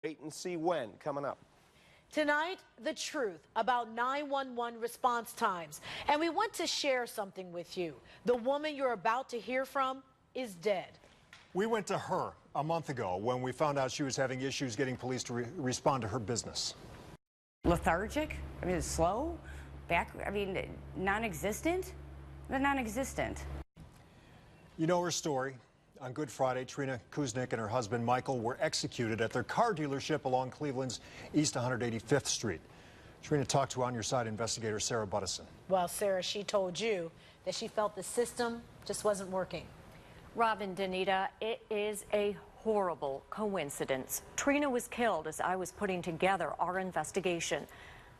Wait and see when, coming up. Tonight, the truth about 911 response times. And we want to share something with you. The woman you're about to hear from is dead. We went to her a month ago when we found out she was having issues getting police to respond to her business. Lethargic? I mean, slow? Non-existent? Non-existent. You know her story. On Good Friday, Trina Kuznick and her husband Michael were executed at their car dealership along Cleveland's East 185th Street. Trina talked to On Your Side investigator Sarah Buttison. Well, Sarah, she told you that she felt the system just wasn't working. Robin, Danita, it is a horrible coincidence. Trina was killed as I was putting together our investigation.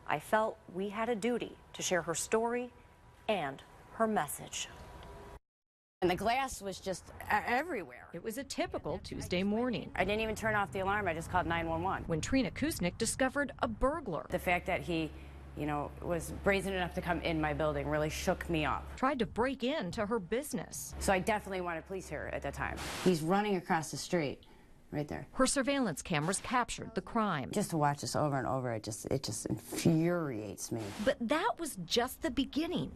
I felt we had a duty to share her story and her message. And the glass was just everywhere. It was a typical Tuesday morning. I didn't even turn off the alarm. I just called 911. When Trina Kuznick discovered a burglar. The fact that he, was brazen enough to come in my building really shook me up. Tried to break into her business. So I definitely wanted police here at that time. He's running across the street, right there. Her surveillance cameras captured the crime. Just to watch this over and over, it just infuriates me. But that was just the beginning.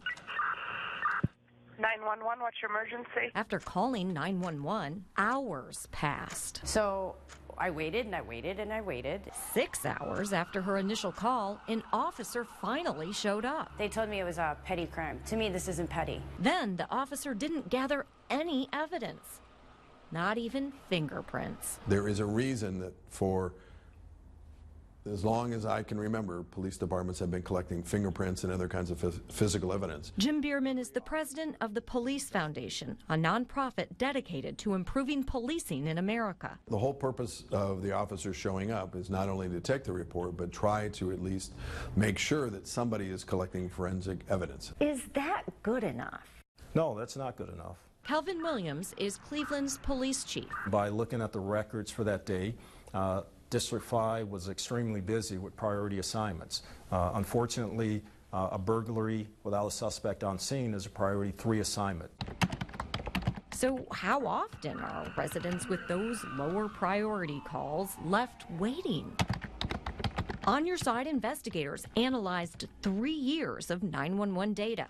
911, what's your emergency? After calling 911, hours passed. So I waited and I waited and I waited. 6 hours after her initial call, an officer finally showed up. They told me it was a petty crime. To me, this isn't petty. Then the officer didn't gather any evidence, not even fingerprints. There is a reason that for as long as I can remember, police departments have been collecting fingerprints and other kinds of physical evidence. Jim Bierman is the president of the Police Foundation, a nonprofit dedicated to improving policing in America. The whole purpose of the officers showing up is not only to take the report, but try to at least make sure that somebody is collecting forensic evidence. Is that good enough? No, that's not good enough. Calvin Williams is Cleveland's police chief. By looking at the records for that day, District 5 was extremely busy with priority assignments. Unfortunately, a burglary without a suspect on scene is a priority 3 assignment. So how often are residents with those lower priority calls left waiting? On Your Side investigators analyzed 3 years of 911 data.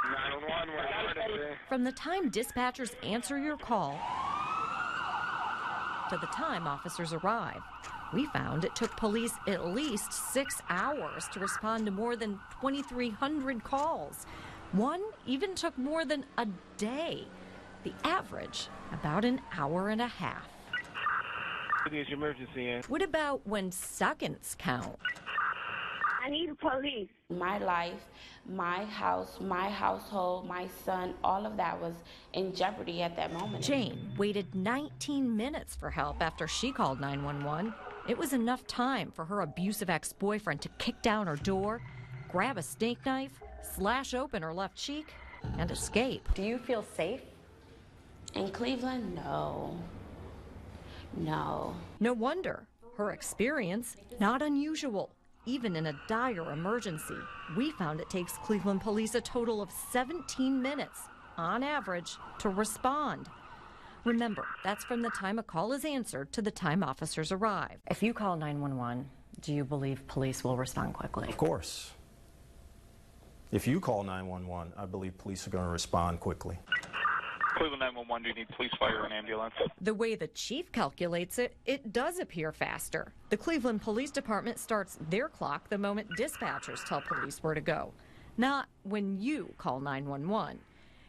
911, we're From the time dispatchers answer your call to the time officers arrive, we found it took police at least 6 hours to respond to more than 2,300 calls. One even took more than a day. The average, about an hour and a half. There's your emergency in. What about when seconds count? I need police. My life, my house, my household, my son, all of that was in jeopardy at that moment. Jane waited 19 minutes for help after she called 911. It was enough time for her abusive ex-boyfriend to kick down her door, grab a steak knife, slash open her left cheek, and escape. Do you feel safe? In Cleveland, no. No. No wonder. Her experience, not unusual. Even in a dire emergency, we found it takes Cleveland police a total of 17 minutes, on average, to respond. Remember, that's from the time a call is answered to the time officers arrive. If you call 911, do you believe police will respond quickly? Of course. If you call 911, I believe police are going to respond quickly. Cleveland 911, do you need police, fire, and ambulance? The way the chief calculates it, it does appear faster. The Cleveland Police Department starts their clock the moment dispatchers tell police where to go, not when you call 911.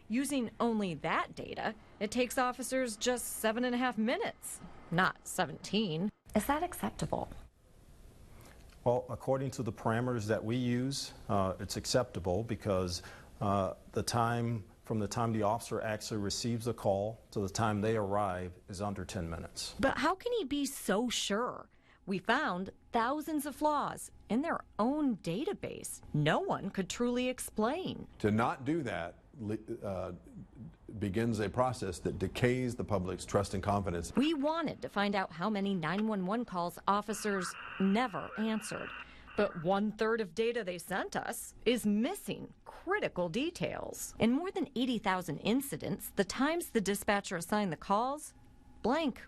Using only that data, it takes officers just 7.5 minutes, not 17. Is that acceptable? Well, according to the parameters that we use, it's acceptable because from the time the officer actually receives the call to the time they arrive is under 10 minutes. But how can he be so sure? We found thousands of flaws in their own database. No one could truly explain. To not do that begins a process that decays the public's trust and confidence. We wanted to find out how many 911 calls officers never answered. But 1/3 of data they sent us is missing critical details. In more than 80,000 incidents, the times the dispatcher assigned the calls, blank.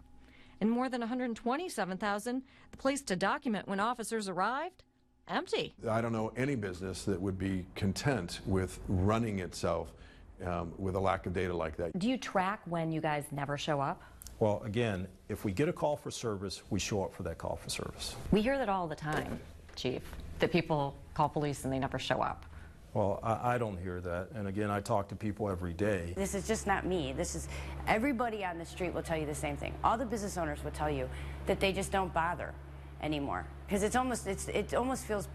And more than $127,000, the place to document when officers arrived, empty. I don't know any business that would be content with running itself with a lack of data like that. Do you track when you guys never show up? Well, again, if we get a call for service, we show up for that call for service. We hear that all the time, Chief, that people call police and they never show up. Well, I don't hear that. And again, I talk to people every day. This is just not me. This is everybody on the street will tell you the same thing. All the business owners will tell you that they just don't bother anymore because it almost feels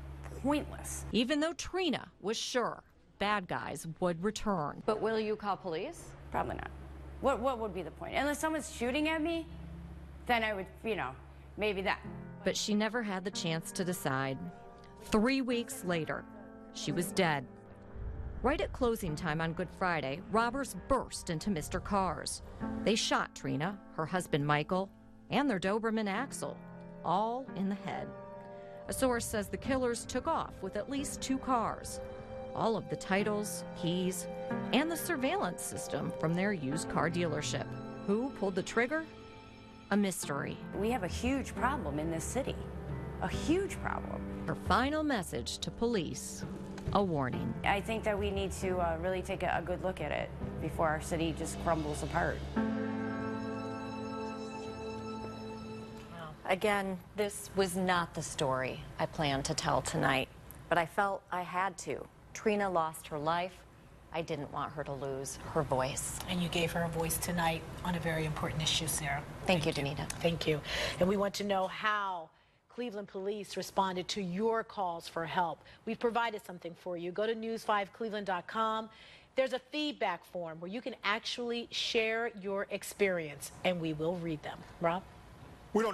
pointless. Even though Trina was sure bad guys would return. But will you call police? Probably not. What would be the point? Unless someone's shooting at me, then I would, maybe that. But she never had the chance to decide. 3 weeks later, she was dead. Right at closing time on Good Friday, robbers burst into Mr. Carr's. They shot Trina, her husband Michael, and their Doberman Axel, all in the head. A source says the killers took off with at least 2 cars, all of the titles, keys, and the surveillance system from their used car dealership. Who pulled the trigger? A mystery. We have a huge problem in this city. A huge problem. Her final message to police, a warning. I think that we need to really take a good look at it before our city just crumbles apart. Again, this was not the story I planned to tell tonight, but I felt I had to. Trina lost her life. I didn't want her to lose her voice. And you gave her a voice tonight on a very important issue, Sarah. Thank you, Danita. Thank you. And we want to know how Cleveland police responded to your calls for help. We've provided something for you. Go to news5cleveland.com. There's a feedback form where you can actually share your experience, and we will read them. Rob? We don't know